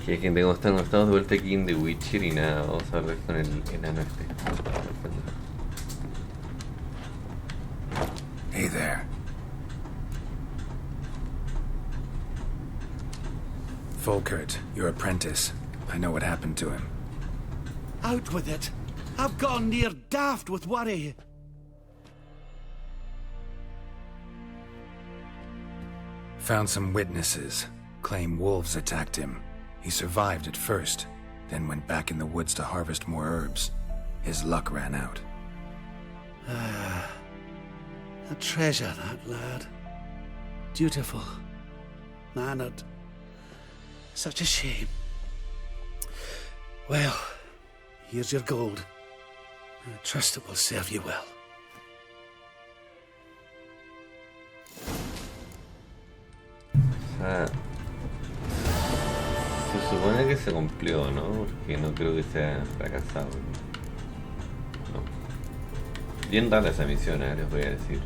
Que gente, ¿cómo están? Estamos de vuelta aquí en The Witcher y nada, vamos a ver con el enano este. Hey there. Volkert, your apprentice. I know what happened to him. Out with it. I've gone near daft with worry. Found some witnesses. Claim wolves attacked him. He survived at first, then went back in the woods to harvest more herbs. His luck ran out. A treasure, that lad. Dutiful. Mannered. Such a shame. Well, here's your gold. I trust it will serve you well. Se supone que se cumplió, ¿no? Porque no creo que sea fracasado. No. Bien rara esa misión, les voy a decir.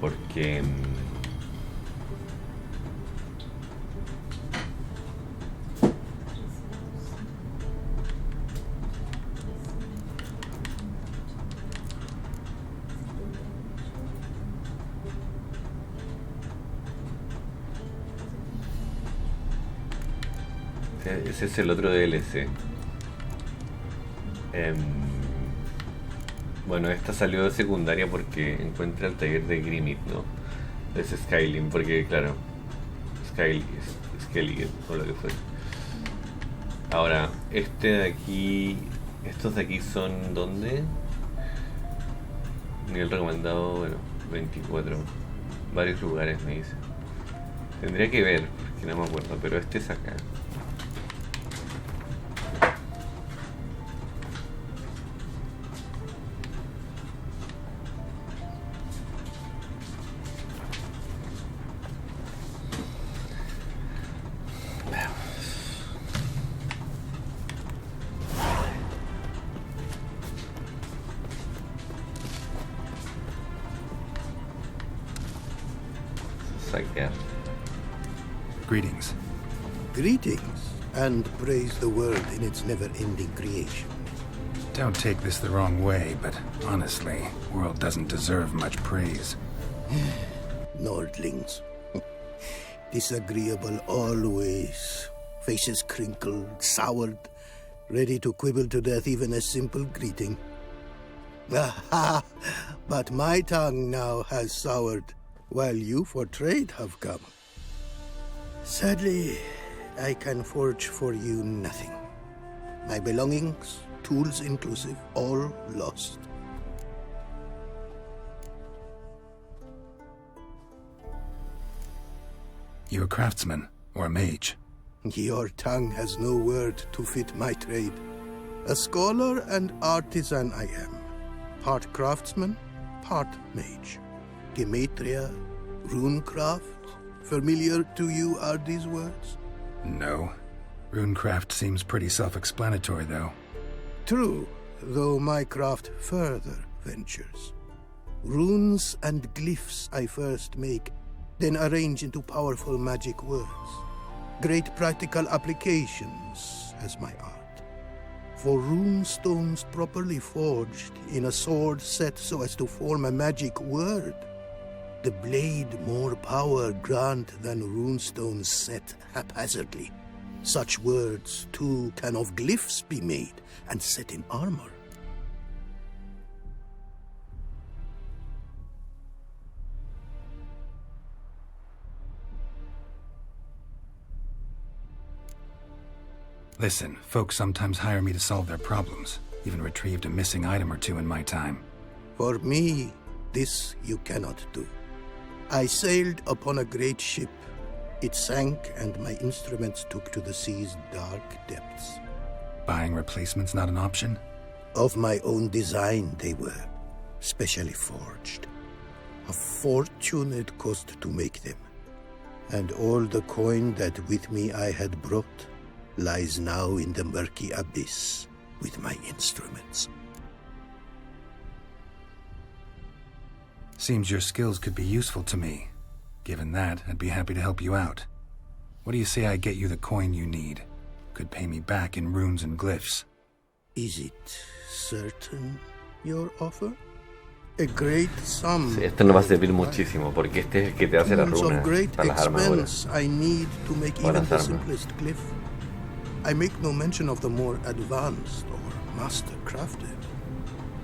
Porque... ese es el otro DLC. Bueno, esta salió de secundaria porque encuentra el taller de Grimit, ¿no? Es Skyrim, porque claro, Skellige o lo que fue. Ahora, este de aquí, estos de aquí son ¿dónde? Nivel recomendado, bueno, 24. Varios lugares me dice. Tendría que ver, porque no me acuerdo, pero este es acá. Greetings. Greetings, and praise the world in its never-ending creation. Don't take this the wrong way, but honestly, world doesn't deserve much praise. Nordlings. Disagreeable always. Faces crinkled, soured, ready to quibble to death even a simple greeting. Aha! But my tongue now has soured, while you for trade have come. Sadly, I can forge for you nothing. My belongings, tools inclusive, all lost. You a craftsman or a mage? Your tongue has no word to fit my trade. A scholar and artisan I am. Part craftsman, part mage. Gematria, runecraft. Familiar to you are these words? No. Runecraft seems pretty self-explanatory, though. True, though my craft further ventures. Runes and glyphs I first make, then arrange into powerful magic words. Great practical applications as my art. For rune stones properly forged in a sword set so as to form a magic word, the blade more power grant than runestones set haphazardly. Such words, too, can of glyphs be made and set in armor. Listen, folks sometimes hire me to solve their problems. Even retrieved a missing item or two in my time. For me, this you cannot do. I sailed upon a great ship. It sank, and my instruments took to the sea's dark depths. Buying replacements not an option? Of my own design they were, specially forged. A fortune it cost to make them. And all the coin that with me I had brought lies now in the murky abyss with my instruments. Seems your skills could be useful to me. Given that, I'd be happy to help you out. What do you say I get you the coin you need? Could pay me back in runes and glyphs. Is it certain, your offer? A great sum. Sí, esto nos va a servir muchísimo porque este es el que te hace las Tools of runas great para las armaduras. expense I need to make Para even las the armas. simplest glyph. I make no mention of the more advanced or master crafted.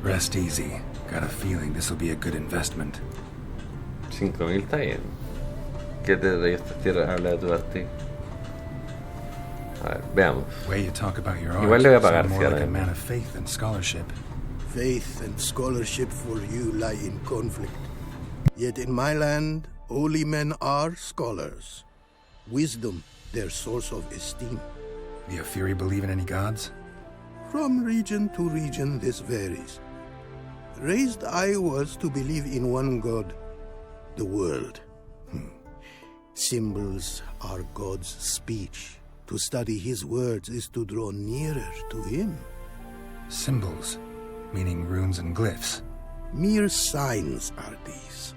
Rest easy. Got a feeling this will be a good investment. 5.000 está bien. ¿Qué te trae estas tierras? Habla de tu arte. A ver, veamos. Way you talk about your art. Igual le voy a pagar, sound more like a sí, man of faith than scholarship. Faith and scholarship for you lie in conflict. Yet in my land, holy men are scholars. Wisdom, their source of esteem. Do you Fury believe in any gods? From region to region, this varies. Raised I was to believe in one God, the world. Symbols are God's speech. To study his words is to draw nearer to him. Symbols, meaning runes and glyphs. Mere signs are these.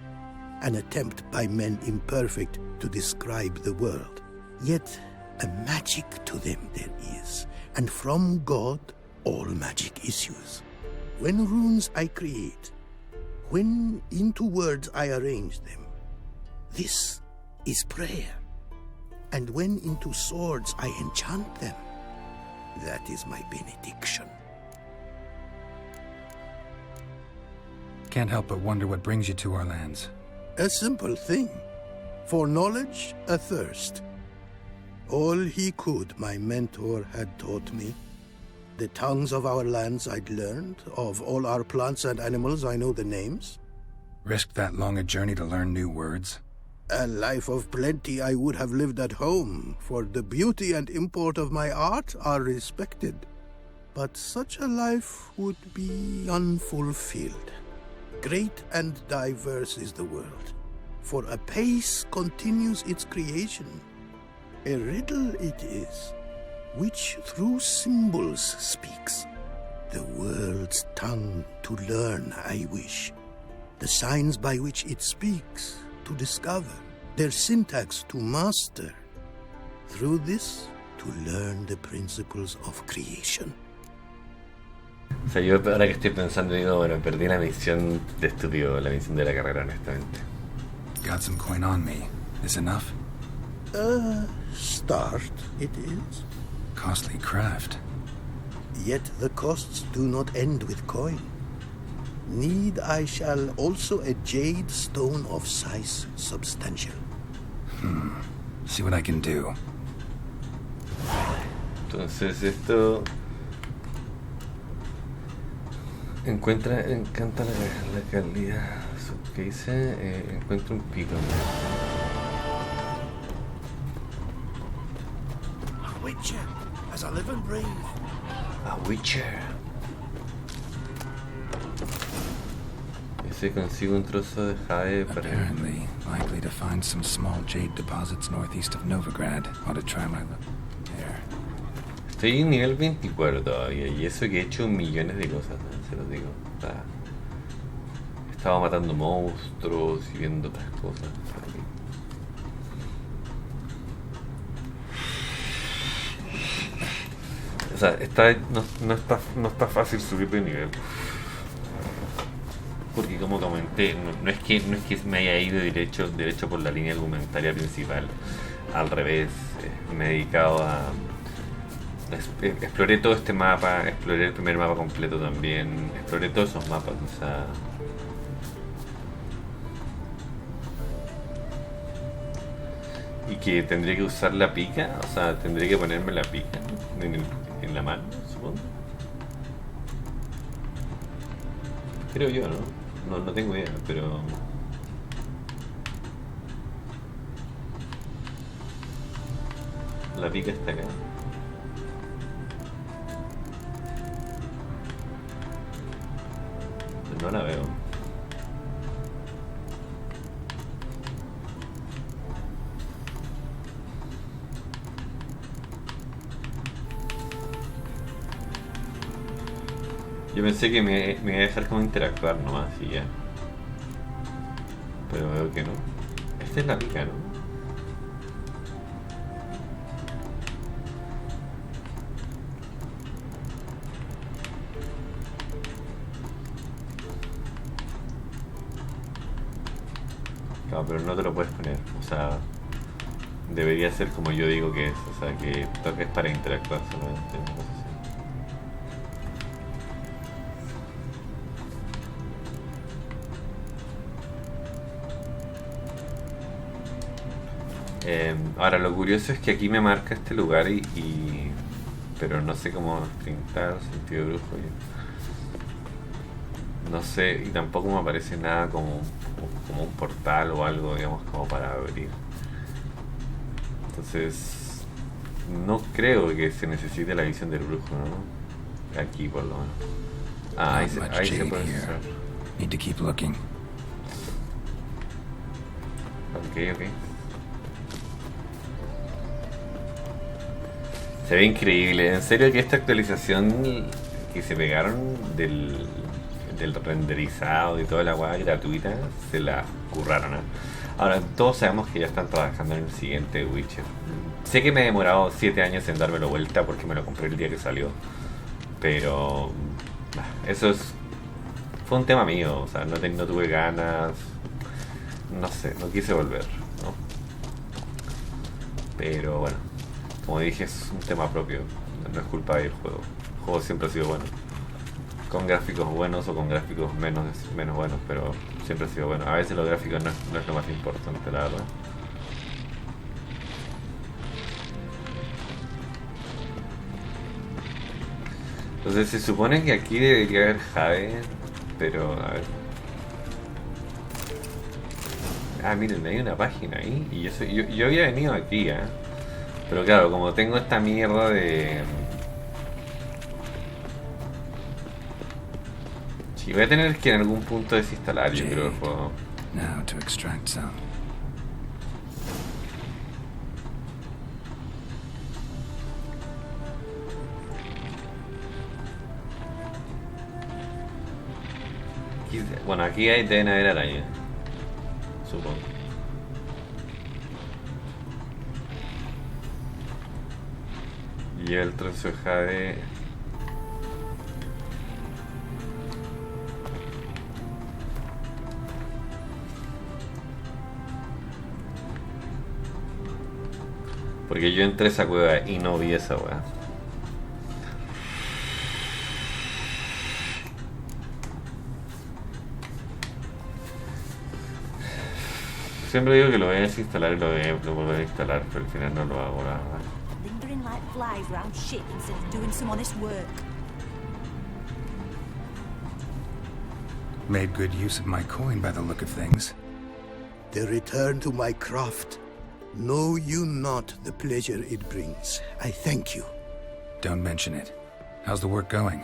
An attempt by men imperfect to describe the world. Yet a magic to them there is, and from God all magic issues. When runes I create, when into words I arrange them, this is prayer. And when into swords I enchant them, that is my benediction. Can't help but wonder what brings you to our lands. A simple thing. For knowledge, a thirst. All he could, my mentor had taught me. The tongues of our lands I'd learned. Of all our plants and animals, I know the names. Risked that long a journey to learn new words? A life of plenty I would have lived at home, for the beauty and import of my art are respected. But such a life would be unfulfilled. Great and diverse is the world, for a pace continues its creation. A riddle it is, which through symbols speaks. The world's tongue to learn I wish, the signs by which it speaks to discover, their syntax to master. Through this, to learn the principles of creation. O sea, yo ahora que estoy pensando digo, bueno, perdí la misión de estúpido, la misión de la carrera, honestamente. Got some coin on me. This enough? Start it is. Costly craft. Yet the costs do not end with coin. Need I shall also a jade stone of size substantial. See what I can do. Entonces esto... encanta la calidad. ¿Qué dice? Encuentra un pico. A witcher, as I live and breathe. A Witcher. Ese consigo un trozo de jade para... Apparently, likely to find some small jade deposits northeast of Novigrad. Ought to try my luck there. Estoy en nivel 24 todavía, y eso que he hecho millones de cosas, ¿no? Se los digo. Estaba matando monstruos y viendo otras cosas. O sea, no está fácil subir de nivel. Porque como comenté, no es que me haya ido derecho por la línea argumentaria principal. Al revés, me he dedicado a... exploré todo este mapa, exploré el primer mapa completo también, exploré todos esos mapas, o sea... Y que tendría que usar la pica, o sea, tendría que ponerme la pica en la mano, supongo. Creo yo, ¿no? No tengo idea, pero... La pica está acá. No la veo. Yo pensé que me iba a dejar como interactuar nomás y ya. Pero veo que no. Esta es la pica, ¿no? No, pero no te lo puedes poner. O sea, debería ser como yo digo que es. O sea, que toques para interactuar solamente. Una cosa así. Ahora lo curioso es que aquí me marca este lugar pero no sé cómo pintar sentido de brujo. No sé, y tampoco me aparece nada como un portal o algo, digamos, como para abrir. Entonces, no creo que se necesite la visión del brujo, ¿no? Aquí por lo menos. Ah, ahí se puede usar. Need to keep looking. Ok. Se ve increíble. En serio que esta actualización que se pegaron del renderizado y toda la guay gratuita, se la curraron, ¿eh? Ahora, todos sabemos que ya están trabajando en el siguiente Witcher. Sé que me he demorado 7 años en dármelo vuelta porque me lo compré el día que salió. Pero eso fue un tema mío, o sea, no tuve ganas. No sé, no quise volver, ¿no? Pero bueno, como dije, es un tema propio, no es culpa del juego. El juego siempre ha sido bueno, con gráficos buenos o con gráficos menos buenos, pero siempre ha sido bueno. A veces los gráficos no es lo más importante, la verdad. Entonces se supone que aquí debería haber Jade, pero a ver. Ah, miren, hay una página ahí. Y yo había venido aquí, ¿eh? Pero claro, como tengo esta mierda de... Sí, voy a tener que en algún punto desinstalar, yo creo, el juego. Now to extract some. Bueno, aquí deben haber arañas, supongo. Y el trozo de jade. Porque yo entré a esa cueva y no vi esa weá. Siempre digo que lo voy a desinstalar y lo voy a volver a instalar, pero al final no lo hago, la verdad. Lingering like flies round shit instead of doing some honest work. Made good use of my coin by the look of things. The return to my craft. Know you not the pleasure it brings. I thank you. Don't mention it. How's the work going?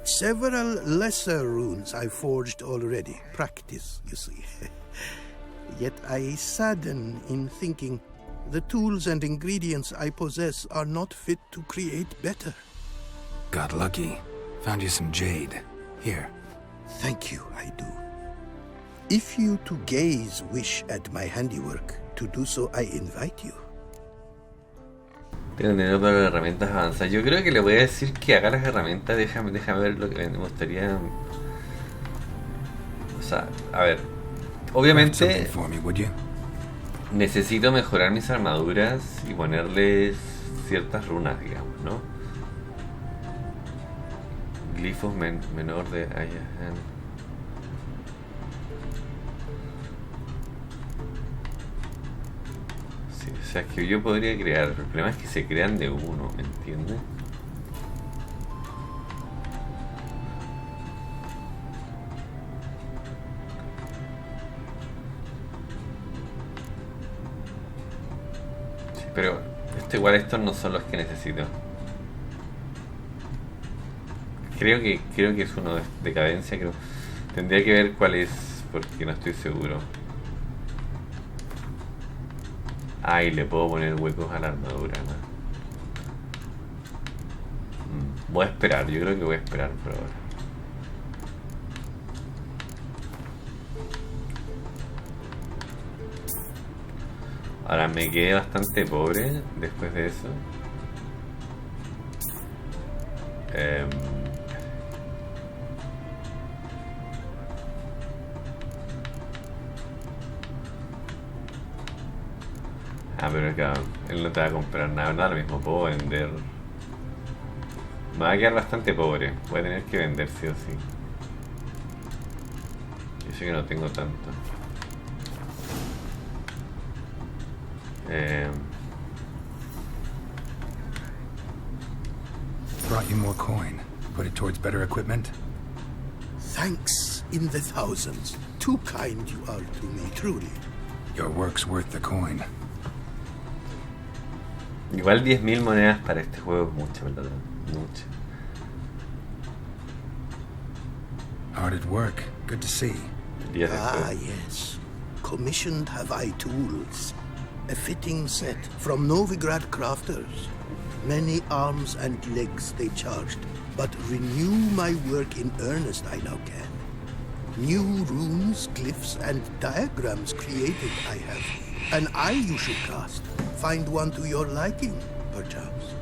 Several lesser runes I forged already. Practice, you see. Yet I sadden in thinking the tools and ingredients I possess are not fit to create better. Got lucky. Found you some jade. Here. Thank you, I do. If you to gaze wish at my handiwork, to do so I invite you. Tengo dinero para las herramientas avanzadas. Yo creo que le voy a decir que haga las herramientas. Déjame ver lo que me gustaría. O sea, a ver. Obviamente necesito mejorar mis armaduras y ponerles ciertas runas, digamos, ¿no? Glifos menor de Ayahan. Sí, o sea, que yo podría crear. El problema es que se crean de uno, ¿me entiendes? Pero igual estos no son los que necesito. Creo que es uno de decadencia, creo. Tendría que ver cuál es, porque no estoy seguro. Ah, y le puedo poner huecos a la armadura, ¿no? Voy a esperar, yo creo que voy a esperar por ahora. Ahora me quedé bastante pobre después de eso. Ah, pero claro, él no te va a comprar nada, nada lo mismo, puedo vender. Me va a quedar bastante pobre, voy a tener que vender sí o sí. Yo sé que no tengo tanto. Brought you more coin. Put it towards better equipment. Thanks in the thousands. Too kind you are to me, truly. Your work's worth the coin. Igual 10.000 monedas para este juego es mucho, ¿verdad? Mucho. Hard at work. Good to see. Días Ah, después. yes. Commissioned have I tools. A fitting set from Novigrad crafters. Many arms and legs they charged, but renew my work in earnest I now can. New runes, glyphs, and diagrams created I have. An eye you should cast. Find one to your liking, perchance.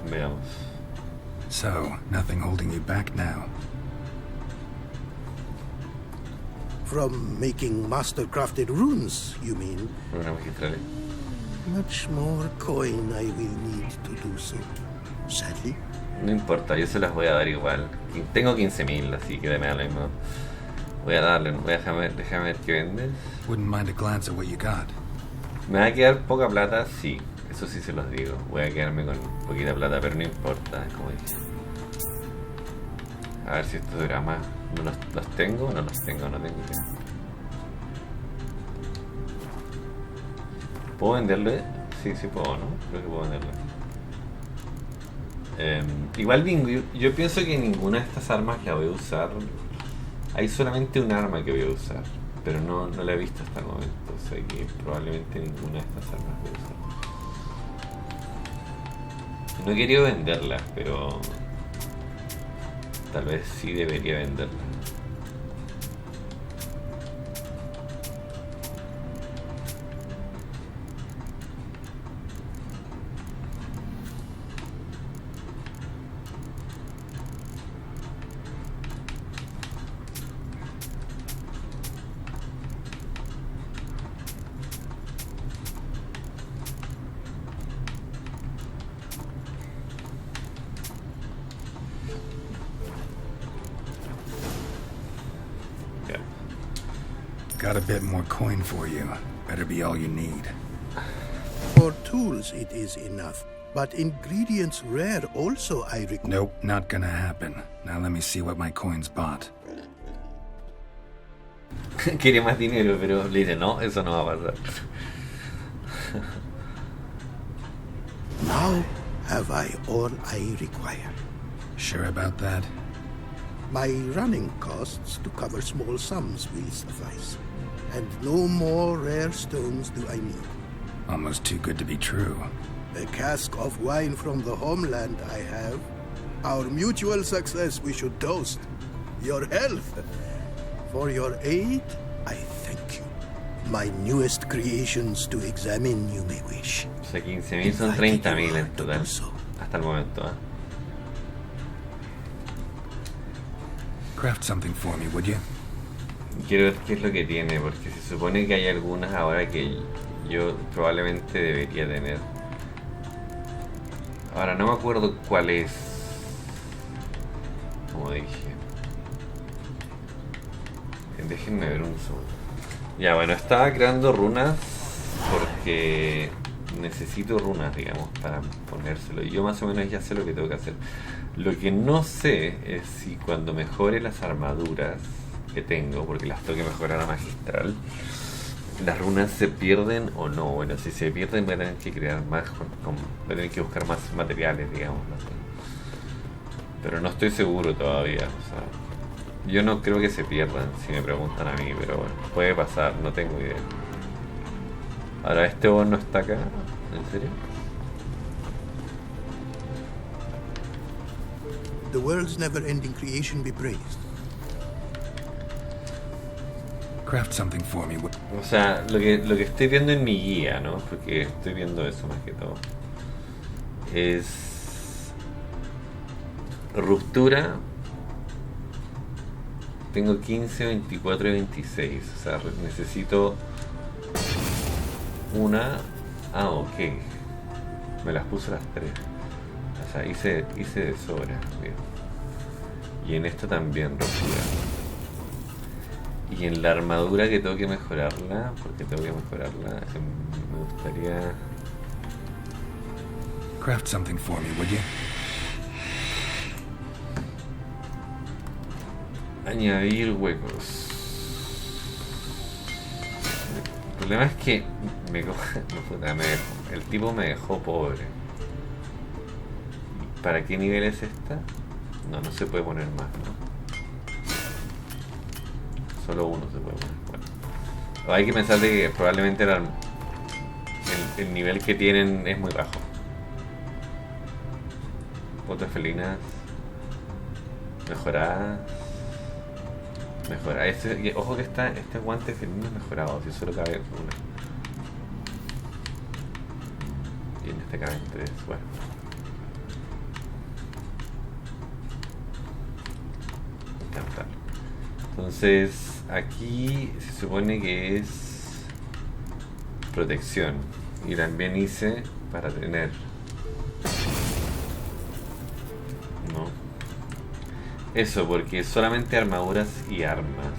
Veamos. So, nothing holding you back now. From making master-crafted runes, you mean? Una magistral. Much more coin I will need to do so, sadly. No importa, yo se las voy a dar igual. Tengo 15.000, así que me da lo mismo. Voy a darle, déjame ver qué vendes. Wouldn't mind a glance at what you got. ¿Me va a quedar poca plata? Sí, eso sí se los digo. Voy a quedarme con poquita plata, pero no importa, como dije. A ver si estos dramas no los tengo o no los tengo, no tengo idea. ¿Puedo venderle? Sí, sí puedo, ¿no? Creo que puedo venderle. Igual yo pienso que ninguna de estas armas la voy a usar. Hay solamente un arma que voy a usar, pero no la he visto hasta el momento, o sea que probablemente ninguna de estas armas voy a usar. No he querido venderlas, pero tal vez sí debería venderlas. Got a bit more coin for you. Better be all you need. For tools it is enough, but ingredients rare also I require. Nope, not gonna happen. Now let me see what my coins bought. Quiere más dinero, pero le dice no, eso no va a pasar. Now have I all I require. Sure about that? My running costs to cover small sums will suffice, and no more rare stones do I need. Almost too good to be true. A cask of wine from the homeland I have. Our mutual success we should toast. Your health. For your aid, I thank you. My newest creations to examine you may wish. O sea, 15.000 son 30.000 en total. Hasta el momento, ¿eh? Craft something for me, would you? Quiero ver qué es lo que tiene, porque se supone que hay algunas ahora que yo probablemente debería tener. Ahora no me acuerdo cuál es. Como dije. Déjenme ver un segundo. Ya, bueno, estaba creando runas porque necesito runas, digamos, para ponérselo. Y yo más o menos ya sé lo que tengo que hacer. Lo que no sé es si cuando mejore las armaduras que tengo, porque las tengo que mejorar a magistral, las runas se pierden o no. Bueno, si se pierden voy a tener que crear más, voy a tener que buscar más materiales, digamos. No sé. Pero no estoy seguro todavía, o sea, yo no creo que se pierdan, si me preguntan a mí, pero bueno, puede pasar, no tengo idea. Ahora, este boss no está acá, ¿en serio? The world's never-ending creation be praised. Craft something for me. O sea, lo que estoy viendo en mi guía, ¿no? Porque estoy viendo eso más que todo. Es ruptura, tengo 15, 24 y 26. O sea, necesito una... Ah, ok. Me las puse las tres. O sea, hice de sobra. Bien. Y en esto también rotura. Y en la armadura que tengo que mejorarla, porque tengo que mejorarla, me gustaría... Craft something for me, would you? Añadir huecos. El problema es que el tipo me dejó pobre. ¿Para qué nivel es esta? No se puede poner más, ¿no? Solo uno se puede poner. Bueno. Hay que pensar de que probablemente el nivel que tienen es muy bajo. Botas felinas. Mejoradas. Mejora. Ojo que este guante felino es mejorado. Si solo cabe una. Y en este caben tres. Bueno. Entonces aquí se supone que es protección y también hice para tener, no eso, porque solamente armaduras y armas,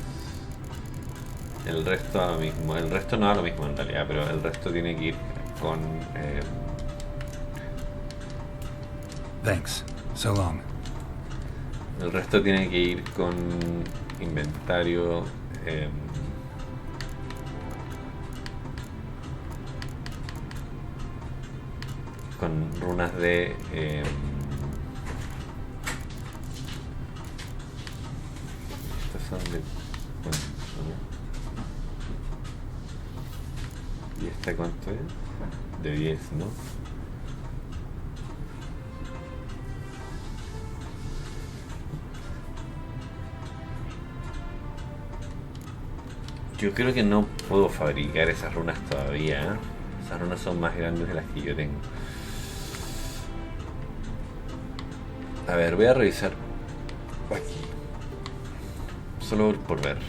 el resto da lo mismo, el resto no da lo mismo en realidad, pero el resto tiene que ir con Thanks. So long. el resto tiene que ir con inventario, con runas de estas son de ¿cuánto, no? ¿Y esta cuánto es? De 10, ¿no? Yo creo que no puedo fabricar esas runas todavía, ¿eh? Esas runas son más grandes de las que yo tengo. A ver, voy a revisar aquí. Solo por ver.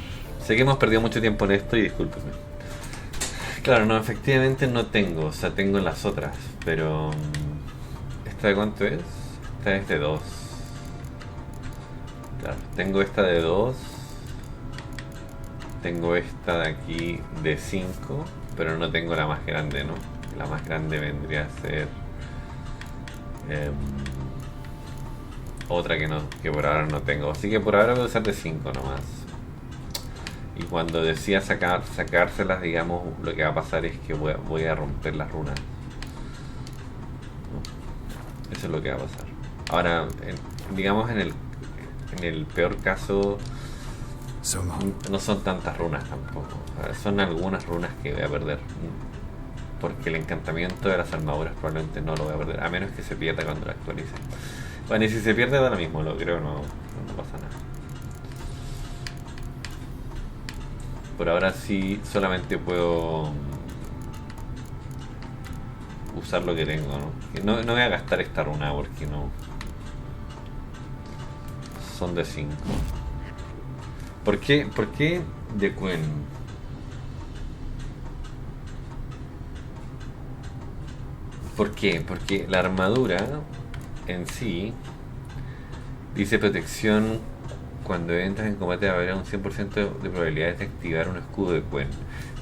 Sé que hemos perdido mucho tiempo en esto y discúlpenme. Claro, no, efectivamente no tengo. O sea, tengo las otras. Pero... ¿esta de cuánto es? Esta es de 2. Claro, tengo esta de 2. Tengo esta de aquí de 5, pero no tengo la más grande, ¿no? La más grande vendría a ser otra que por ahora no tengo. Así que por ahora voy a usar de 5 nomás. Y cuando decida sacárselas, digamos, lo que va a pasar es que voy a romper las runas, ¿no? Eso es lo que va a pasar. Ahora, digamos en el peor caso... no son tantas runas tampoco, son algunas runas que voy a perder, porque el encantamiento de las armaduras probablemente no lo voy a perder, a menos que se pierda cuando lo actualice. Bueno, y si se pierde da lo mismo, lo creo, no pasa nada. Por ahora sí solamente puedo usar lo que tengo, ¿no? No voy a gastar esta runa porque no son de 5. ¿Por qué de Quen? ¿Por qué? Porque la armadura en sí dice protección. Cuando entras en combate habrá un 100% de probabilidades de activar un escudo de Quen.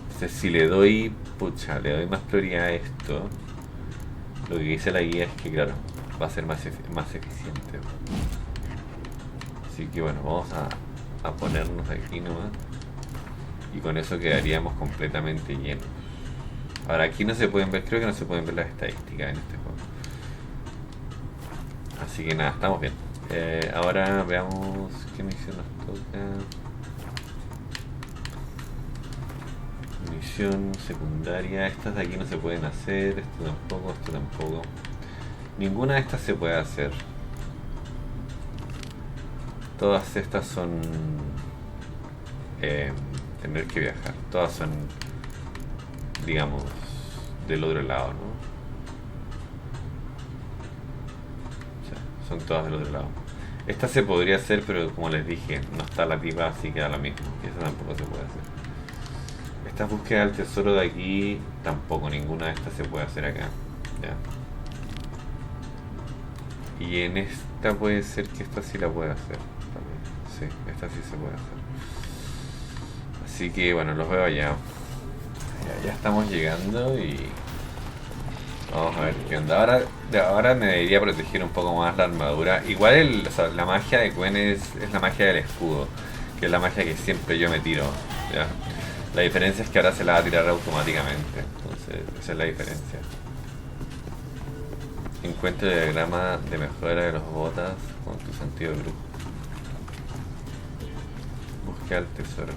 Entonces si le doy más prioridad a esto, lo que dice la guía es que claro, va a ser más eficiente. Así que bueno, vamos a ponernos aquí nomás y con eso quedaríamos completamente llenos. Ahora aquí no se pueden ver, creo que no se pueden ver las estadísticas en este juego, así que nada, estamos bien. Ahora veamos qué misión nos toca. Misión secundaria, estas de aquí no se pueden hacer, esto tampoco, ninguna de estas se puede hacer. Todas estas son tener que viajar. Todas son, digamos, del otro lado, ¿no? O sea, son todas del otro lado. Esta se podría hacer, pero como les dije, no está la tipa, así que da lo mismo. Y esa tampoco se puede hacer. Estas búsquedas del tesoro de aquí, tampoco ninguna de estas se puede hacer acá. ¿Ya? Y en esta puede ser que esta sí la pueda hacer. También. Sí, esta sí se puede hacer. Así que bueno, los veo allá. Ya estamos llegando y vamos a ver qué onda. Ahora me debería proteger un poco más la armadura. Igual la magia de Gwen es la magia del escudo, que es la magia que siempre yo me tiro, ¿ya? La diferencia es que ahora se la va a tirar automáticamente. Entonces esa es la diferencia. Encuentra el diagrama de mejora de los botas con tu sentido de grupo. Busca el tesoro.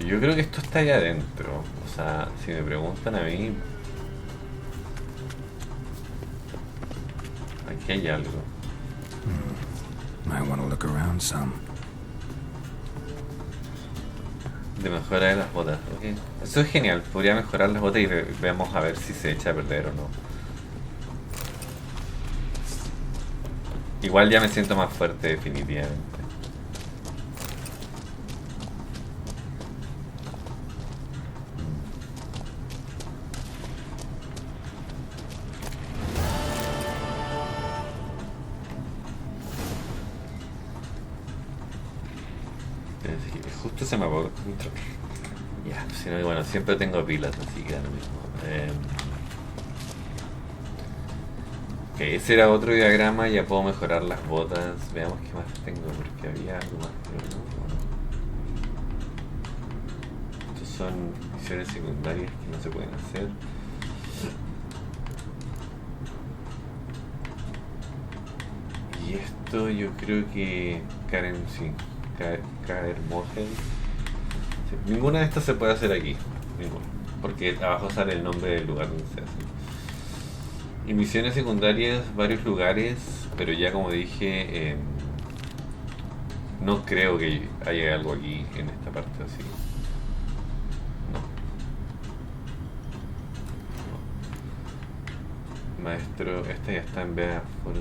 Yo creo que esto está ahí adentro. O sea, si me preguntan a mí, aquí hay algo. Might want to look around some. De mejora de las botas, ok. Eso es genial, podría mejorar las botas y veamos a ver si se echa a perder o no. Igual ya me siento más fuerte definitivamente. Justo se me apagó el control. Ya, si no, bueno, siempre tengo pilas, así que da lo mismo. Ok, ese era otro diagrama, ya puedo mejorar las botas. Veamos qué más tengo, porque había algo más, pero no. Estos son misiones secundarias que no se pueden hacer. Y esto yo creo que Karen sí. Caer Mogen. Sí, ninguna de estas se puede hacer aquí. Ninguna. Porque abajo sale el nombre del lugar donde se hace. Y misiones secundarias, varios lugares. Pero ya como dije, no creo que haya algo aquí en esta parte así. No. Maestro, esta ya está en vea por.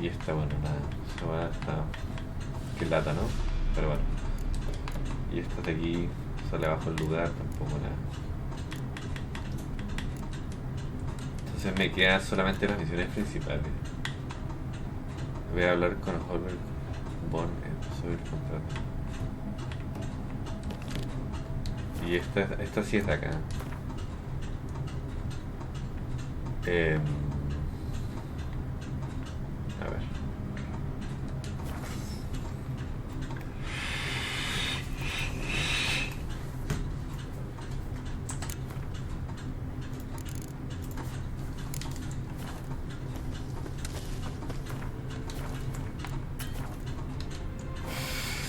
Y esta, bueno, nada, esta va está. Que lata, ¿no? Pero bueno. Y esta de aquí sale abajo el lugar, tampoco nada. Entonces me quedan solamente las misiones principales. Voy a hablar con Holger Bon sobre el contrato. Y esta sí es de acá. A ver.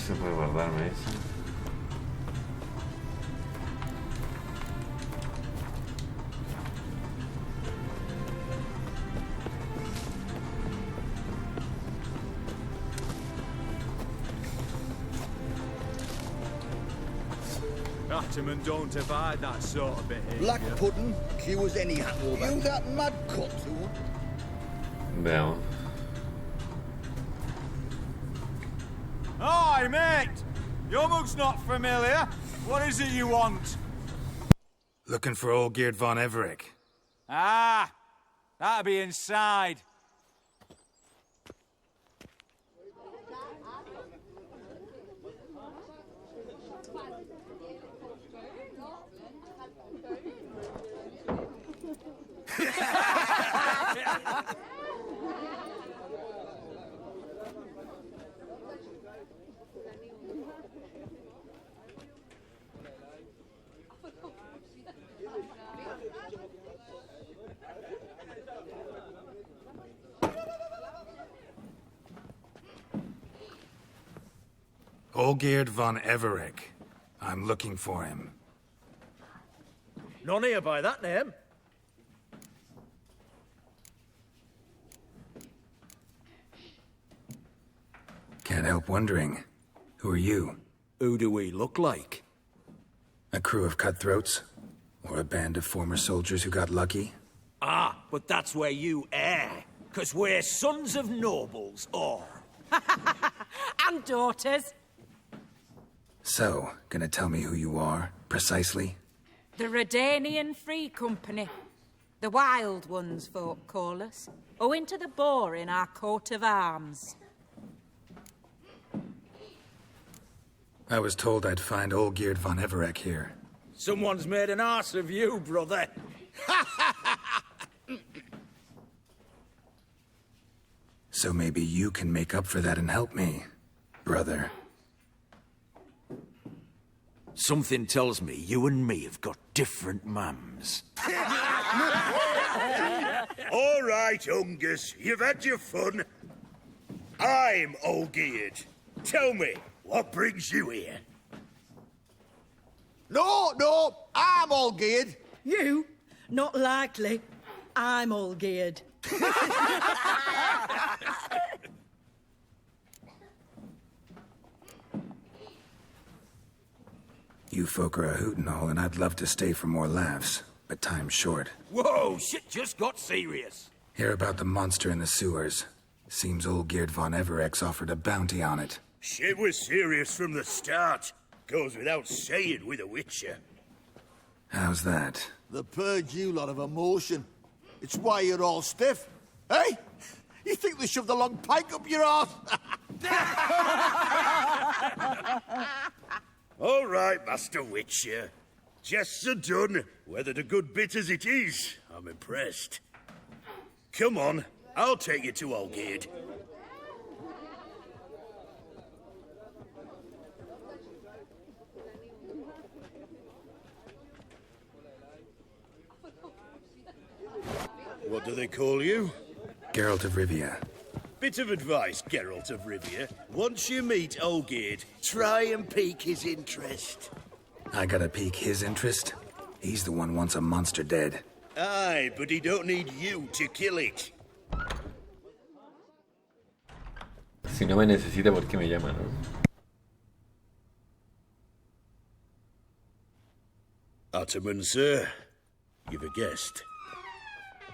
Se puede guardarme eso. Batman don't abide that sort of behavior. Black pudding, cue as any hangover. You that mad cut, Veamos. Hi, mate! Your mug's not familiar. What is it you want? Looking for old Geert von Everett. Ah, that'll be inside. Olgeerd von Everett. I'm looking for him. None here by that name. Can't help wondering. Who are you? Who do we look like? A crew of cutthroats? Or a band of former soldiers who got lucky? Ah, but that's where you err. 'Cause we're sons of nobles, or... And daughters. So, gonna tell me who you are, precisely? The Redanian Free Company. The Wild Ones, folk call us. Owing to the boar in our coat of arms. I was told I'd find Olgierd von Everec here. Someone's made an arse of you, brother. So maybe you can make up for that and help me, brother. Something tells me you and me have got different mums. All right, Ungus, you've had your fun. I'm Olgierd. Tell me, what brings you here? No, I'm all geared. You? Not likely. I'm all geared. You folk are a hoot and all, and I'd love to stay for more laughs, but time's short. Whoa, shit just got serious. Hear about the monster in the sewers. Seems Olgierd von Everec offered a bounty on it. Shit was serious from the start. Goes without saying with a Witcher. How's that? They purge you lot of emotion. It's why you're all stiff. Hey? You think they shoved a long pike up your arse? All right, Master Witcher. Jests are done. Whether the good bit as it is, I'm impressed. Come on, I'll take you to Olgierd. What do they call you? Geralt of Rivia. Bit of advice, Geralt of Rivia. Once you meet Olgierd, try and pique his interest. I gotta pique his interest? He's the one wants a monster dead. Aye, but he don't need you to kill it. Si no me necesita, ¿por qué me llama, no? Ataman, sir. You've a guest.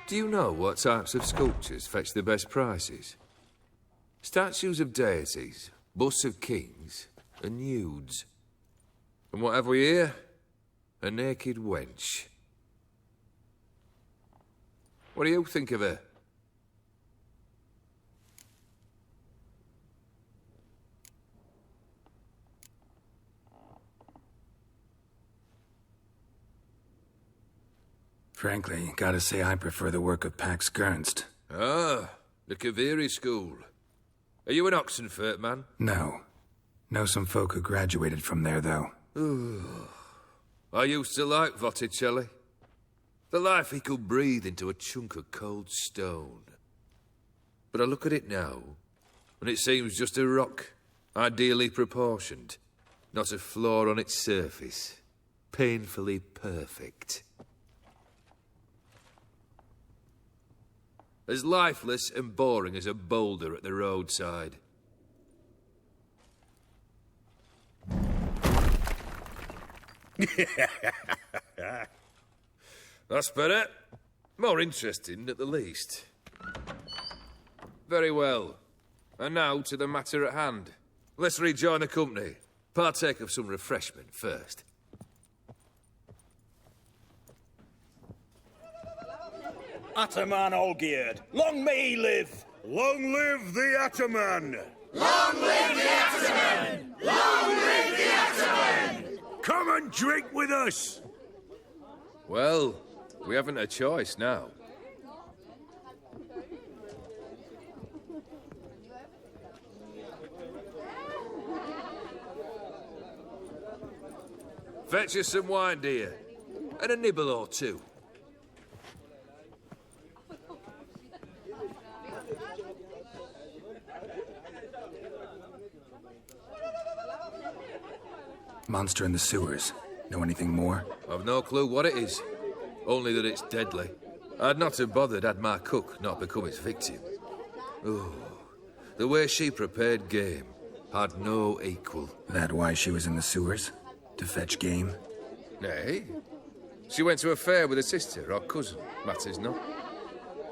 Do you know what types of sculptures fetch the best prices? Statues of deities, busts of kings, and nudes. And what have we here? A naked wench. What do you think of her? Frankly, gotta say I prefer the work of Pax Gernst. Ah, the Kaviri school. Are you an Oxenfurt man? No. Know some folk who graduated from there, though. I used to like Botticelli. The life he could breathe into a chunk of cold stone. But I look at it now, and it seems just a rock, ideally proportioned. Not a flaw on its surface. Painfully perfect. As lifeless and boring as a boulder at the roadside. That's better. More interesting, at the least. Very well. And now to the matter at hand. Let's rejoin the company. Partake of some refreshment first. Ataman Olgierd, long may he live! Long live the Ataman! Long live the Ataman! Long live the Ataman! Come and drink with us! Well, we haven't a choice now. Fetch us some wine, dear. And a nibble or two. Monster in the sewers. Know anything more? I've no clue what it is. Only that it's deadly. I'd not have bothered had my cook not become its victim. Oh, the way she prepared game had no equal. That why she was in the sewers? To fetch game? Nay. She went to a fair with her sister or cousin, matters not.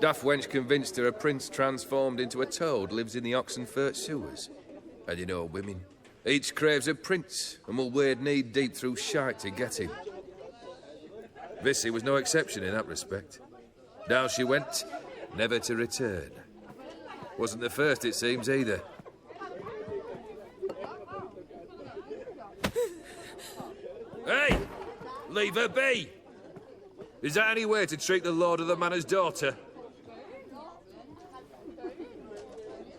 Daft wench convinced her a prince transformed into a toad lives in the Oxenfurt sewers. And you know women. Each craves a prince and will wade knee-deep through shite to get him. Vissy was no exception in that respect. Down she went, never to return. Wasn't the first, it seems, either. Hey! Leave her be! Is that any way to treat the lord of the manor's daughter?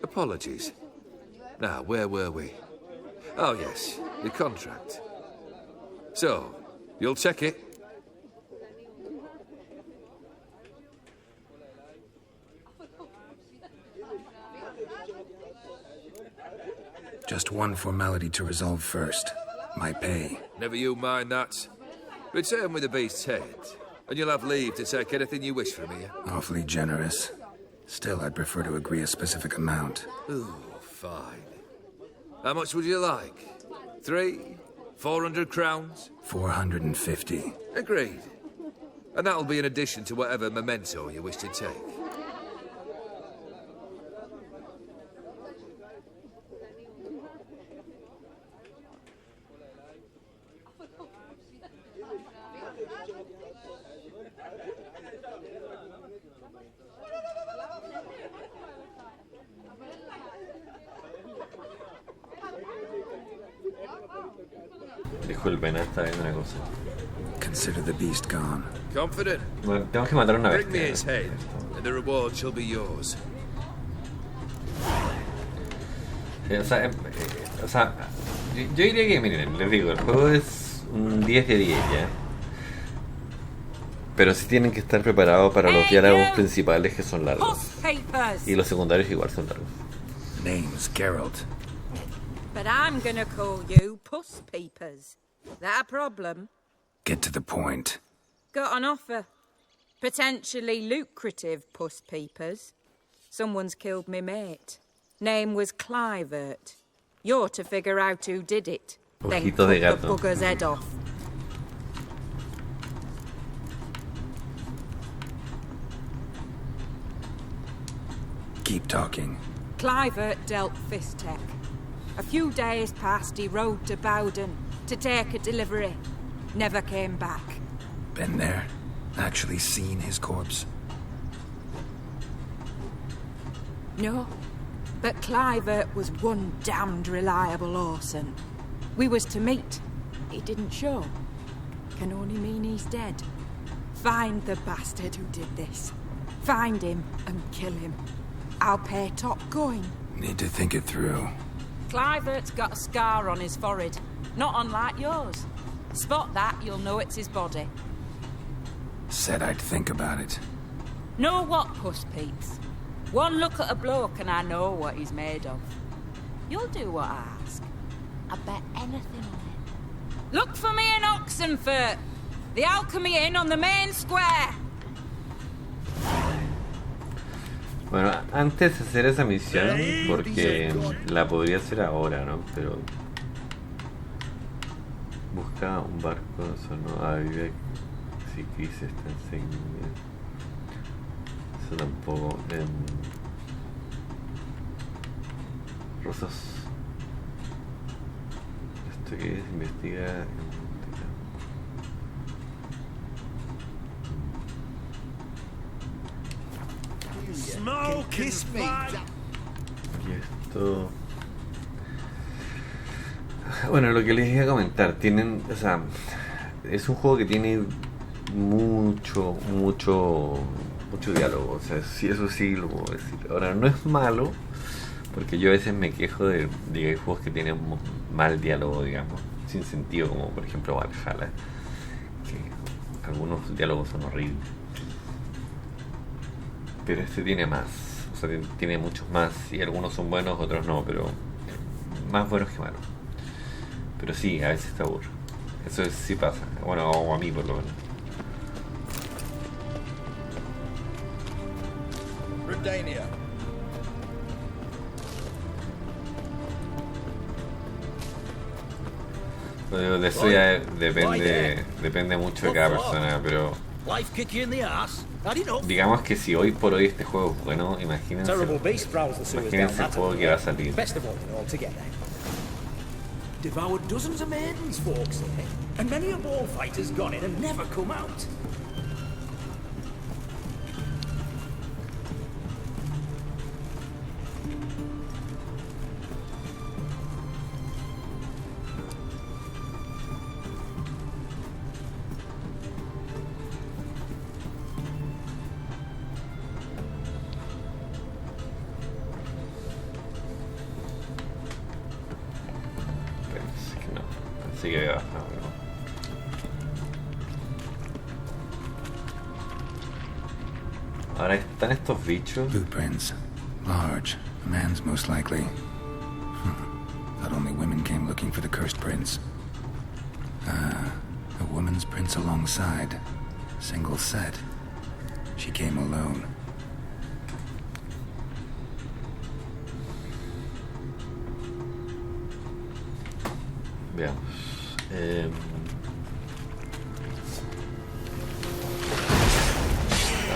Apologies. Now, where were we? Oh, yes, the contract. So, you'll check it? Just one formality to resolve first. My pay. Never you mind that. Return with the beast's head, and you'll have leave to take anything you wish from here. Awfully generous. Still, I'd prefer to agree a specific amount. Ooh, fine. How much would you like? 300, 400 crowns? 450. Agreed. And that'll be in addition to whatever memento you wish to take. Disculpen, está viendo una cosa. Consider the beast gone. Confident? Bueno, tenemos que matar una Bring me bestia. his head, and the reward shall be yours. O sea, yo diría que, miren, les digo, el juego es un 10 de 10 ya. Pero sí tienen que estar preparados para los diálogos principales, que son largos. Y los secundarios igual son largos. Name's Geralt. But I'm gonna call you Puss Peepers. That a problem? Get to the point. Got an offer. Potentially lucrative Puss Peepers. Someone's killed me mate. Name was Clivert. You're to figure out who did it. Then Ojito cut de the gato. bugger's head off. Keep talking. Clivert dealt Fistech. A few days passed, he rode to Bowden to take a delivery. Never came back. Been there? Actually seen his corpse? No, but Clivert was one damned reliable Orson. We was to meet. He didn't show. Can only mean he's dead. Find the bastard who did this. Find him and kill him. I'll pay top going. Need to think it through. Clivert's got a scar on his forehead, not unlike yours. Spot that, you'll know it's his body. Said I'd think about it. Know what, Puss Peeps? One look at a bloke and I know what he's made of. You'll do what I ask. I bet anything on it. Look for me in Oxenfurt! The Alchemy Inn on the main square! Bueno, antes de hacer esa misión, porque la podría hacer ahora, ¿no? Pero busca un barco, eso no, vive si Chris está enseguida. Eso tampoco. Rosas. Esto que es investiga. Kiss me. Y esto. Bueno, lo que les iba a comentar, tienen, o sea, es un juego que tiene mucho diálogo, o sea, sí, eso sí lo puedo decir. Ahora, no es malo, porque yo a veces me quejo de que hay juegos que tienen mal diálogo, digamos, sin sentido, como por ejemplo Valhalla, que algunos diálogos son horribles. Pero este tiene más, o sea, tiene muchos más, y algunos son buenos, otros no, pero más buenos que malos. Pero sí, a veces te aburre. Eso sí pasa, bueno, o a mí por lo menos. Redania. Bueno, de eso ya depende mucho de cada persona, pero Life kick you in the ass. Had enough. Digamos que si hoy por hoy este juego es bueno, imagínense el juego que va a salir. Best avoided altogether. Devoured dozens of maidens, folks say, and many a ball fighter's gone in and never come out. Así que no. Ahora están estos bichos. Blueprints. Large. A man's most likely. Thought only women came looking for the cursed prince. A woman's prince alongside. Single set. She came alone. Veamos.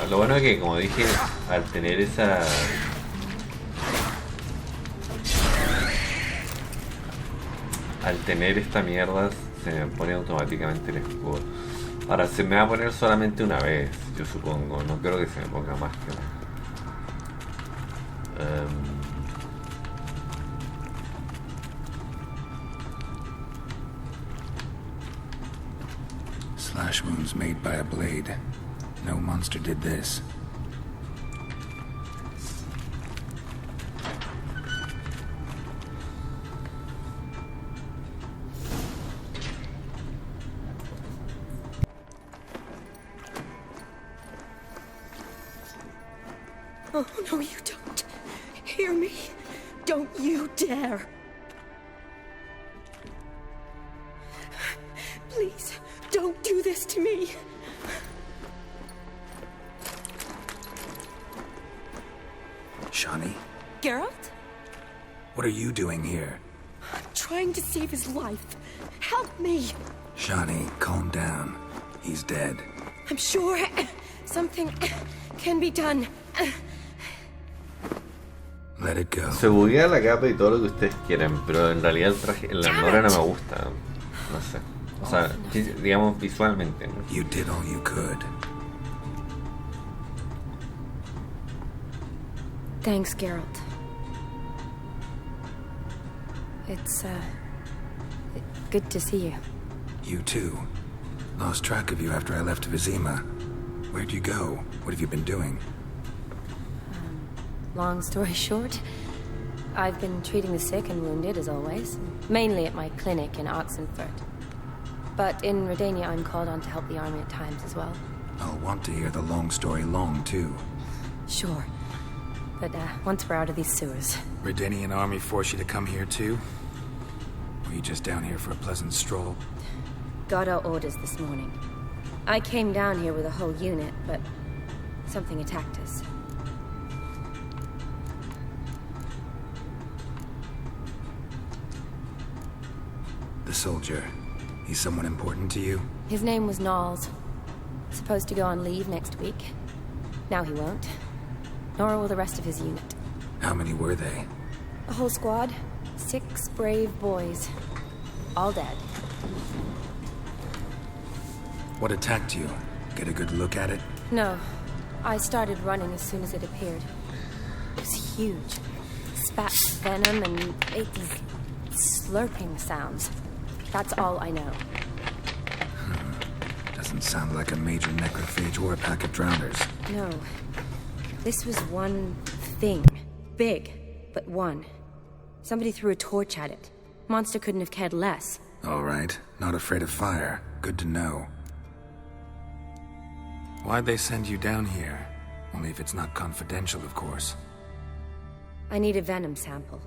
Lo bueno es que, como dije, al tener esa... Al tener esta mierda, se me pone automáticamente el escudo. Ahora, se me va a poner solamente una vez, yo supongo. No creo que se me ponga más que una. Slash wounds made by a blade. No monster did this. Oh, no, you don't. Hear me? Don't you dare. Please, don't do this to me. Shani? Geralt? What are you doing here? I'm trying to save his life. Help me. Shani, calm down. He's dead. I'm sure something can be done. Let it go. Se buguea la capa y todo lo que ustedes quieran, pero en realidad el traje, la armadura no me gusta. No sé. O sea, digamos visualmente, ¿no? You did all you could. Thanks, Geralt. It's good to see you. You too. Lost track of you after I left Vizima. Where'd you go? What have you been doing? Long story short, I've been treating the sick and wounded, as always. Mainly at my clinic in Oxenfurt. But in Redania, I'm called on to help the army at times as well. I'll want to hear the long story long, too. Sure. But once we're out of these sewers... Redanian army force you to come here, too? Were you just down here for a pleasant stroll? Got our orders this morning. I came down here with a whole unit, but something attacked us. The soldier. He's someone important to you? His name was Knowles. Supposed to go on leave next week. Now he won't. Nor will the rest of his unit. How many were they? A whole squad. 6 brave boys. All dead. What attacked you? Get a good look at it? No. I started running as soon as it appeared. It was huge. Spat venom and made these slurping sounds. That's all I know. Doesn't sound like a major necrophage or a pack of drowners. No. This was one thing. Big, but one. Somebody threw a torch at it. Monster couldn't have cared less. All right. Not afraid of fire. Good to know. Why'd they send you down here? Only if it's not confidential, of course. I need a venom sample.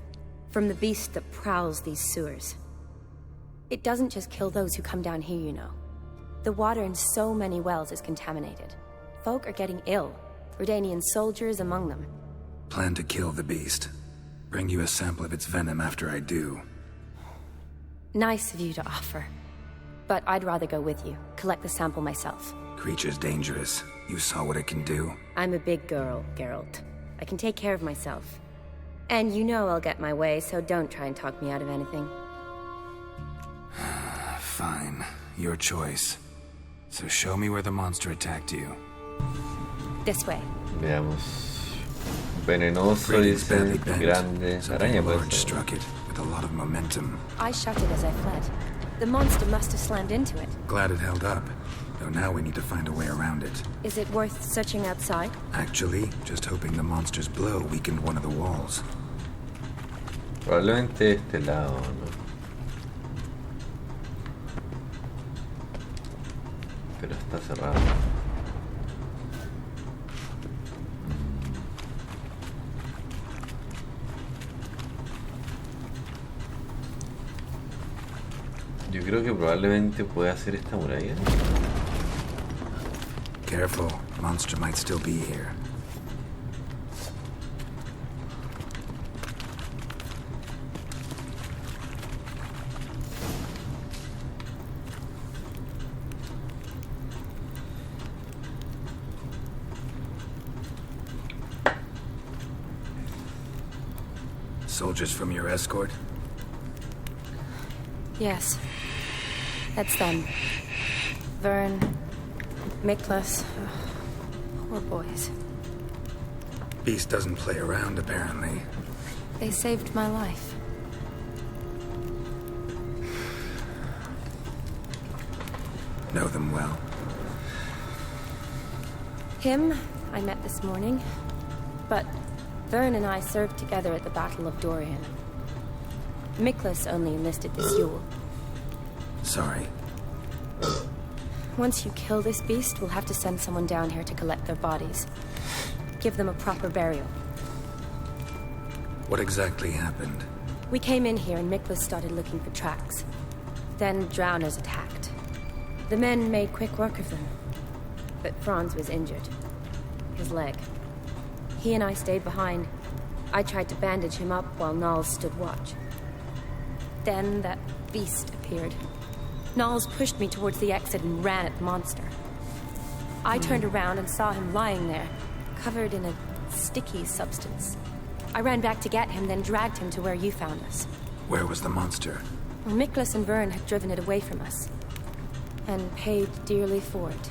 From the beast that prowls these sewers. It doesn't just kill those who come down here, you know. The water in so many wells is contaminated. Folk are getting ill. Redanian soldiers among them. Plan to kill the beast. Bring you a sample of its venom after I do. Nice of you to offer. But I'd rather go with you, collect the sample myself. Creature's dangerous. You saw what it can do. I'm a big girl, Geralt. I can take care of myself. And you know I'll get my way, so don't try and talk me out of anything. Fine. Your choice. So show me where the monster attacked you. This way. Veamos. Venenoso, dice, grande, araña puede ser. Struck it with a lot of momentum. I shot it as I fled. The monster must have slammed into it. Glad it held up. Though now we need to find a way around it. Is it worth searching outside? Actually, just hoping the monster's blow weakened one of the walls. Probablemente este lado, ¿no? Pero está cerrado. Yo creo que probablemente puede hacer esta muralla. Careful, monster might still be here. Soldiers from your escort? Yes. That's them. Vern, Miklas. Poor boys. Beast doesn't play around, apparently. They saved my life. Know them well? Him, I met this morning. But Vern and I served together at the Battle of Dorian. Miklas only enlisted this Yule. Sorry. Once you kill this beast, we'll have to send someone down here to collect their bodies. Give them a proper burial. What exactly happened? We came in here and Miklas started looking for tracks. Then drowners attacked. The men made quick work of them. But Franz was injured. His leg. He and I stayed behind. I tried to bandage him up while Nals stood watch. Then that beast appeared. Nals pushed me towards the exit and ran at the monster. I turned around and saw him lying there, covered in a sticky substance. I ran back to get him, then dragged him to where you found us. Where was the monster? Well, Miklas and Vern had driven it away from us. And paid dearly for it.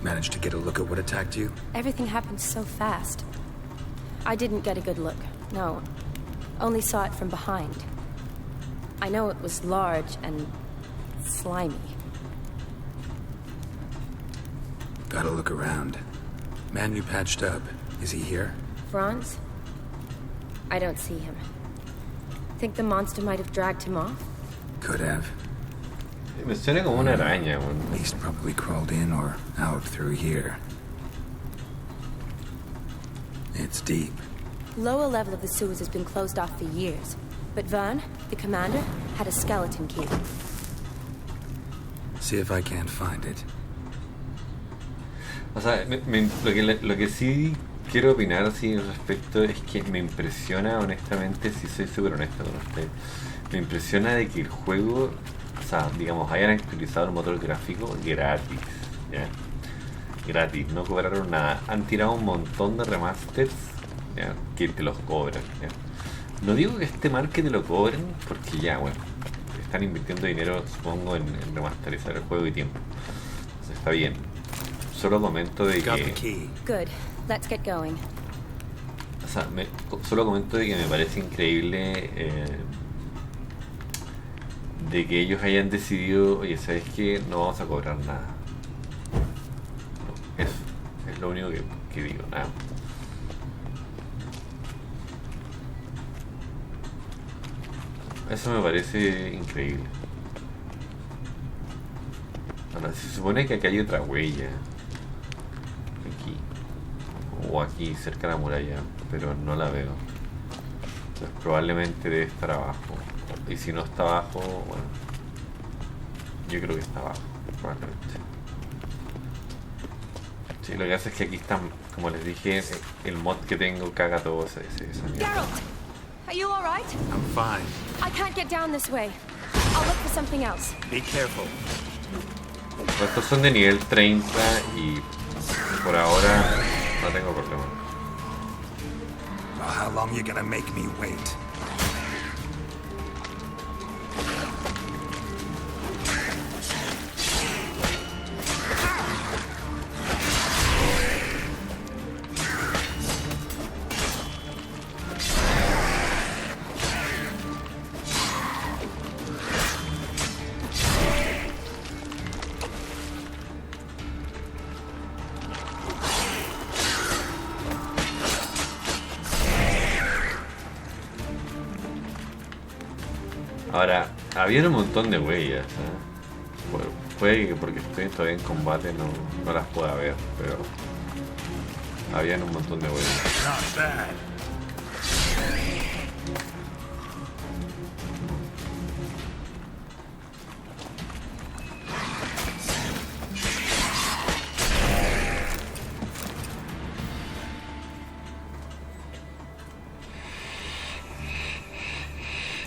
Managed to get a look at what attacked you? Everything happened so fast. I didn't get a good look, no. Only saw it from behind. I know it was large and slimy. Gotta look around. Man you patched up, is he here? Franz? I don't see him. Think the monster might have dragged him off? Could have. Me suena como una araña, Beast probably crawled in or out through here. It's deep. Lower level of the sewers has been closed off for years. But Vern, the commander, had a skeleton key. See if I can't find it. O sea, lo que sí quiero opinar así respecto es que me impresiona, honestamente, si soy súper honesto con usted, me impresiona de que el juego, o sea, digamos, hayan actualizado el motor gráfico gratis, ¿ya? Gratis, no cobraron nada. Han tirado un montón de remasters, ¿ya? Que te los cobran, ¿ya? No digo que esté mal que te lo cobren, porque ya, bueno, están invirtiendo dinero, supongo, en remasterizar el juego y tiempo. Entonces, está bien. Solo comento de que... Good. Let's get going. O sea, solo comento de que me parece increíble de que ellos hayan decidido, oye, ¿sabes qué? No vamos a cobrar nada. No, eso es lo único que digo, nada. Eso me parece increíble. Ahora, se supone que acá hay otra huella. Aquí. O aquí, cerca de la muralla. Pero no la veo. Entonces probablemente debe estar abajo. Y si no está abajo, bueno. Yo creo que está abajo, probablemente. Sí, lo que hace es que aquí están, como les dije, el mod que tengo caga todo esa mierda. Geralt! Are you alright? I'm fine. I can't get down this way. I'll look for something else. Be careful. Estos son de nivel 30 y por ahora no tengo problema. Well, how long you gonna make me wait? Ahora, había un montón de huellas, ¿eh? Puede que porque estoy todavía en combate no las pueda ver, pero habían un montón de huellas. Not bad.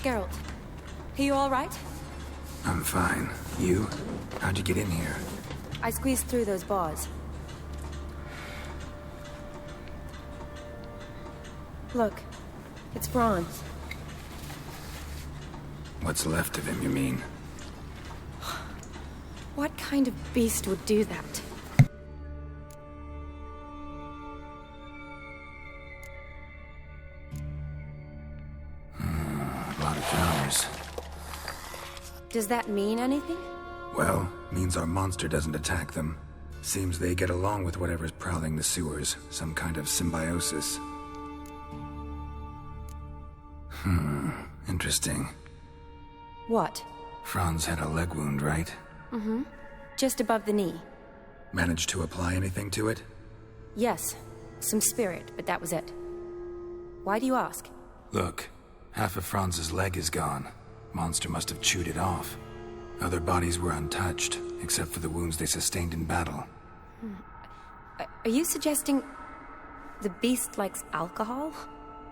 Geralt, are you all right? I'm fine. You? How'd you get in here? I squeezed through those bars. Look, it's bronze. What's left of him, you mean? What kind of beast would do that? A lot of flowers. Does that mean anything? Well, means our monster doesn't attack them. Seems they get along with whatever's prowling the sewers. Some kind of symbiosis. Interesting. What? Franz had a leg wound, right? Mm-hmm. Just above the knee. Managed to apply anything to it? Yes. Some spirit, but that was it. Why do you ask? Look, half of Franz's leg is gone. Monster must have chewed it off. Other bodies were untouched, except for the wounds they sustained in battle. Are you suggesting the beast likes alcohol?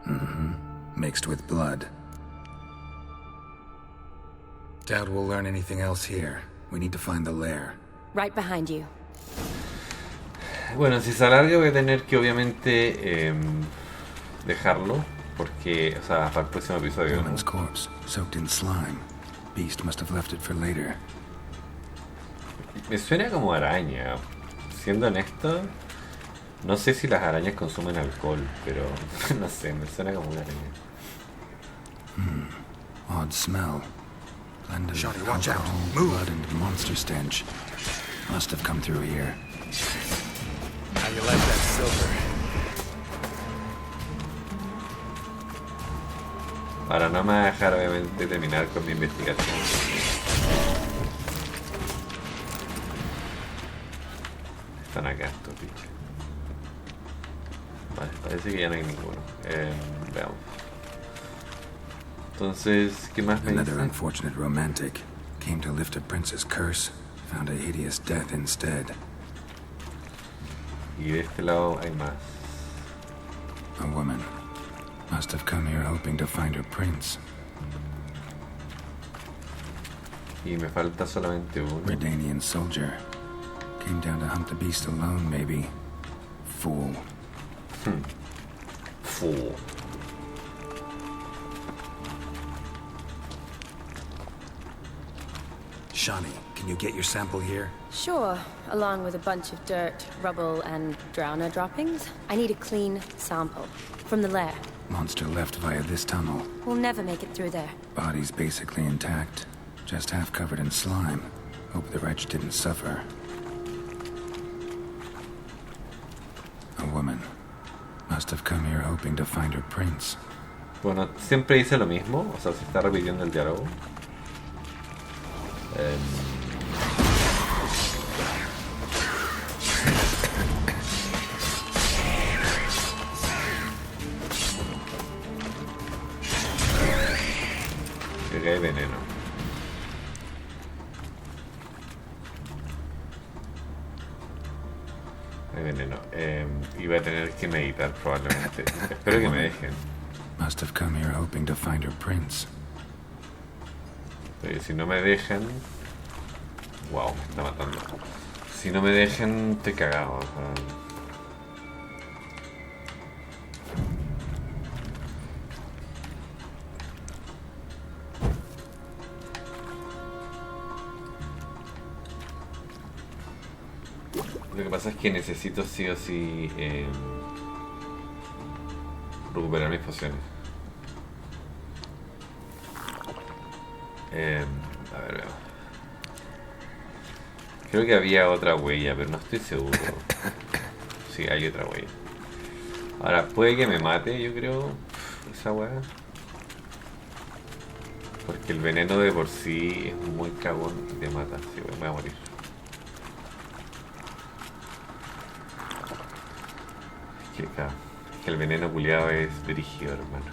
Mm-hmm. Mixed with blood. Doubt we'll learn anything else here. We need to find the lair. Right behind you. Bueno, si se alarga voy a tener que obviamente dejarlo. Porque, o sea, para el próximo episodio, ¿no? Woman's corpse, soaked in slime. Beast must have left it for later. Me suena como araña. Siendo honesto, no sé si las arañas consumen alcohol, pero no sé, me suena como una araña. Odd smell. Blend of Johnny, watch out. alcohol, Move. blood and monster stench. Must have come through here. How you like that silver? Ahora no me va a dejar obviamente terminar con mi investigación. Están acá estos bichos. Vale, parece que ya no hay ninguno. Veamos. Entonces, ¿qué más me Another dice? unfortunate romantic. Came to lift a prince's curse. Found a hideous death instead. Y de este lado hay más. A woman. Must have come here hoping to find her prince. Y me falta solamente uno. Redanian soldier. Came down to hunt the beast alone, maybe. Fool. Fool. Shani, can you get your sample here? Sure, along with a bunch of dirt, rubble, and drowner droppings. I need a clean sample. From the lair. Monster left via this tunnel. We'll never make it through there. Body's basically intact. Just half covered in slime. Hope the wretch didn't suffer. A woman. Must have come here hoping to find her prince. Bueno, siempre dice lo mismo, o sea, se está repitiendo el diálogo. Creo que hay veneno. Hay veneno. Y voy a tener que meditar probablemente. Espero que me dejen. Must have come here hoping to find her prince. Oye, si no me dejan... Wow, me está matando. Si no me dejan, estoy cagado. Lo que pasa es que necesito sí o sí recuperar mis pociones. A ver, veamos. Creo que había otra huella, pero no estoy seguro. Sí, hay otra huella. Ahora, puede que me mate, yo creo, esa hueá. Porque el veneno de por sí es muy cagón y te mata. Sí, me voy a morir. Es que el veneno culiado es brígido, hermano.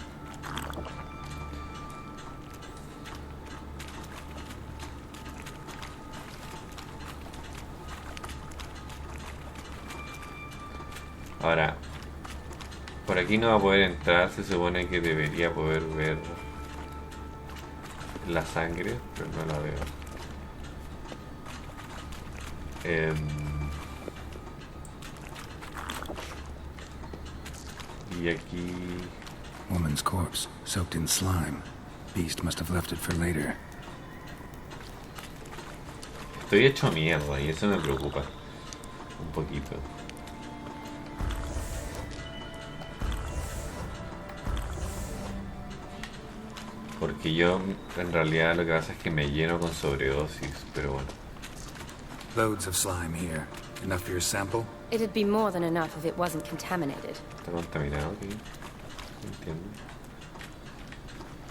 Ahora, por aquí no va a poder entrar, se supone que debería poder ver la sangre, pero no la veo. Y aquí... Woman's corpse, soaked in slime. Beast must have left it for later. Estoy hecho mierda y eso me preocupa un poquito. Porque yo en realidad lo que pasa es que me lleno con sobredosis, pero bueno. Loads of slime here. Enough for your sample? It'd be more than enough if it wasn't contaminated. Está contaminado aquí. Entiendo.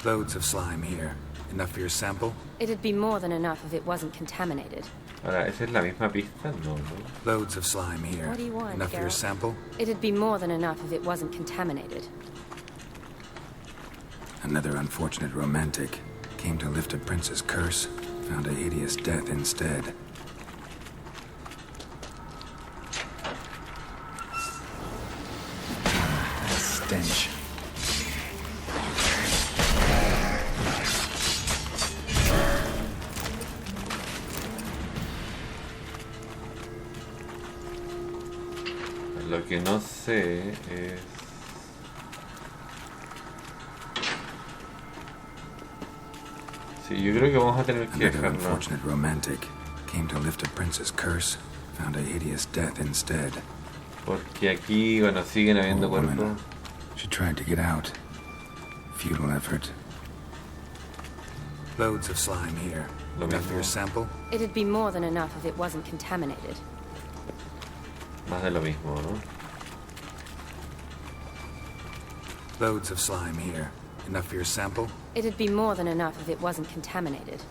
Loads of slime here. Enough for your sample? It'd be more than enough if it wasn't contaminated. Ahora, ¿esa es la misma pista? No, no. Loads of slime here. What do you want, enough for your girl? sample? It'd be more than enough if it wasn't contaminated. Another unfortunate romantic. Came to lift a prince's curse. Found a hideous death instead. Stench. Lo que no sé es... Sí, yo creo que vamos a tener que Another dejarlo. unfortunate romantic. Came to lift a prince's curse. Found a hideous death instead. Porque aquí, bueno, siguen habiendo Poor woman. cuerpos. She tried to get out. Futile effort. Loads of slime here. Lo Enough for your mismo. sample? It'd be more than enough if it wasn't contaminated. Más de lo mismo, ¿no? Loads of slime here. Enough for your sample? It'd be more than enough if it wasn't contaminated.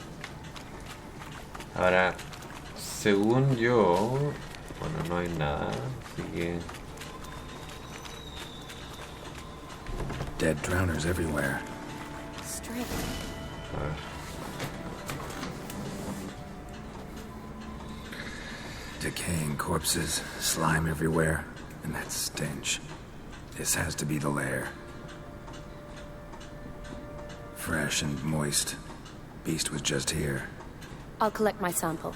Ahora, según yo... Bueno, no hay nada, así que... Dead drowners everywhere. Straight. A ver. Decaying corpses, slime everywhere, and that stench. This has to be the lair. Fresh and moist. Beast was just here. I'll collect my sample.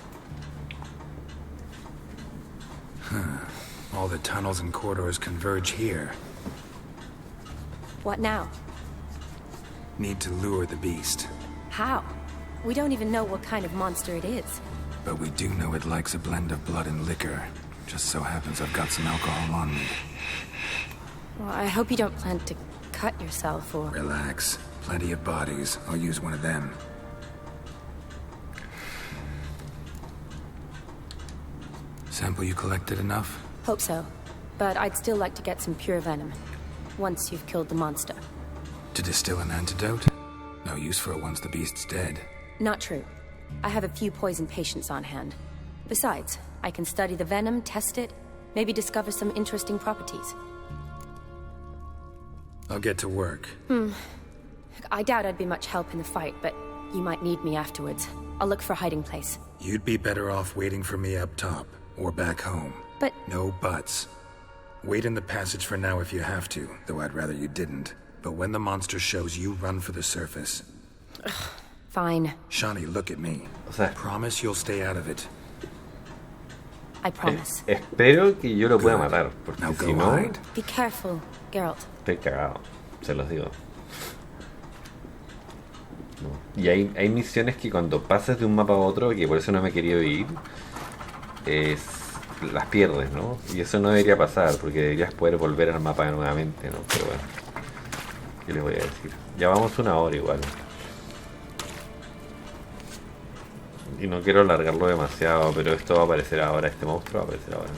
All the tunnels and corridors converge here. What now? Need to lure the beast. How? We don't even know what kind of monster it is. But we do know it likes a blend of blood and liquor. Just so happens I've got some alcohol on me. Well, I hope you don't plan to cut yourself or... Relax. Plenty of bodies. I'll use one of them. Sample you collected enough? Hope so. But I'd still like to get some pure venom. Once you've killed the monster. To distill an antidote? No use for it once the beast's dead. Not true. I have a few poison patients on hand. Besides, I can study the venom, test it, maybe discover some interesting properties. I'll get to work. I doubt I'd be much help in the fight, but you might need me afterwards. I'll look for a hiding place. You'd be better off waiting for me up top, or back home. But... No buts. Wait in the passage for now if you have to, though I'd rather you didn't. But when the monster shows, you run for the surface. Fine. Shani, look at me. O sea, promise you'll stay out of it. I promise. Espero que yo lo pueda matar, porque si no... Be careful, Geralt. Estoy cagado, se los digo. No. Y hay misiones que cuando pasas de un mapa a otro, que por eso no me he querido ir, las pierdes, ¿no? Y eso no debería pasar, porque deberías poder volver al mapa nuevamente, ¿no? Pero bueno, ¿qué les voy a decir? Ya vamos 1 hora igual. Y no quiero alargarlo demasiado, pero esto va a aparecer ahora, este monstruo va a aparecer ahora.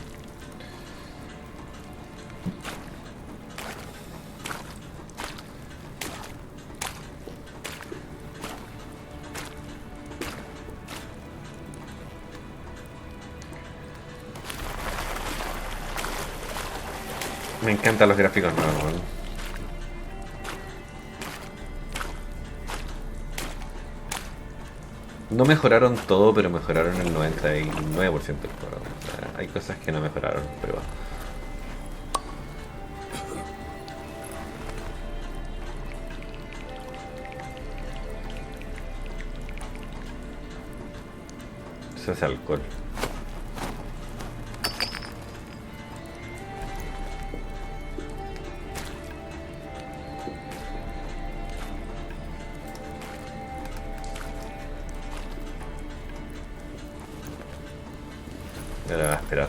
Me encantan los gráficos nuevos, ¿no? No mejoraron todo, pero mejoraron el 99% del juego. O sea, hay cosas que no mejoraron, pero bueno. Eso es alcohol. Ahora va a esperar.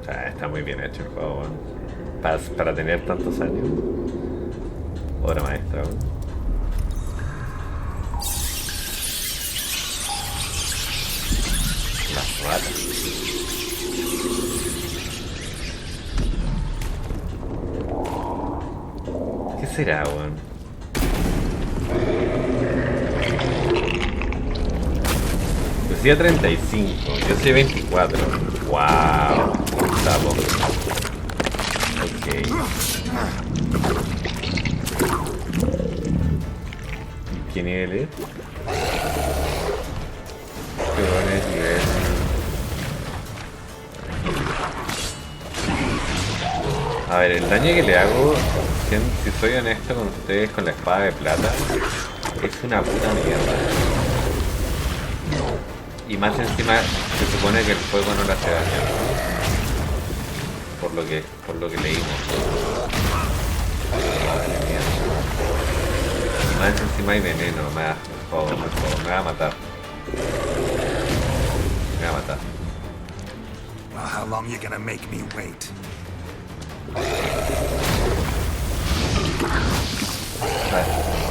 O sea, está muy bien hecho el juego, ¿no? Para tener tantos años. Obra maestra, ¿no? Las ratas. ¿Qué será, weón? Yo soy a 35, yo soy 24. Wow, Sapo. Ok. ¿Qué nivel es? Peores nivel. A ver, el daño que le hago, si soy honesto con ustedes, con la espada de plata, es una puta mierda. Y más encima se supone que el fuego no le hace daño, ¿no? Por lo que leímos. Madre mía. Y más encima hay veneno, me va a matar. Me va a matar. Well, how long you gonna make me wait?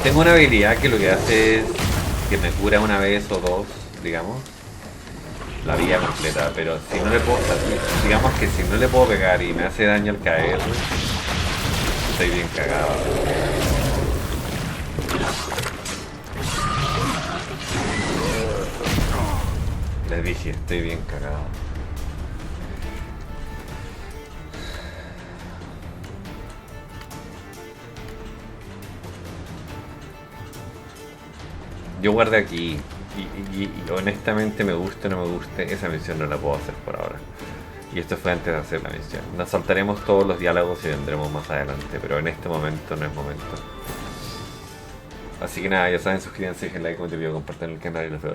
Tengo una habilidad que lo que hace es que me cura una vez o dos, digamos, la vida completa, pero si no le puedo, digamos que si no le puedo pegar y me hace daño al caer, estoy bien cagado. Les dije, estoy bien cagado. Yo guardé aquí y honestamente me guste o no me guste, esa misión no la puedo hacer por ahora. Y esto fue antes de hacer la misión. Nos saltaremos todos los diálogos y vendremos más adelante, pero en este momento no es momento. Así que nada, ya saben, suscríbanse, dejen like, comenten el video, compartan el canal y los veo luego.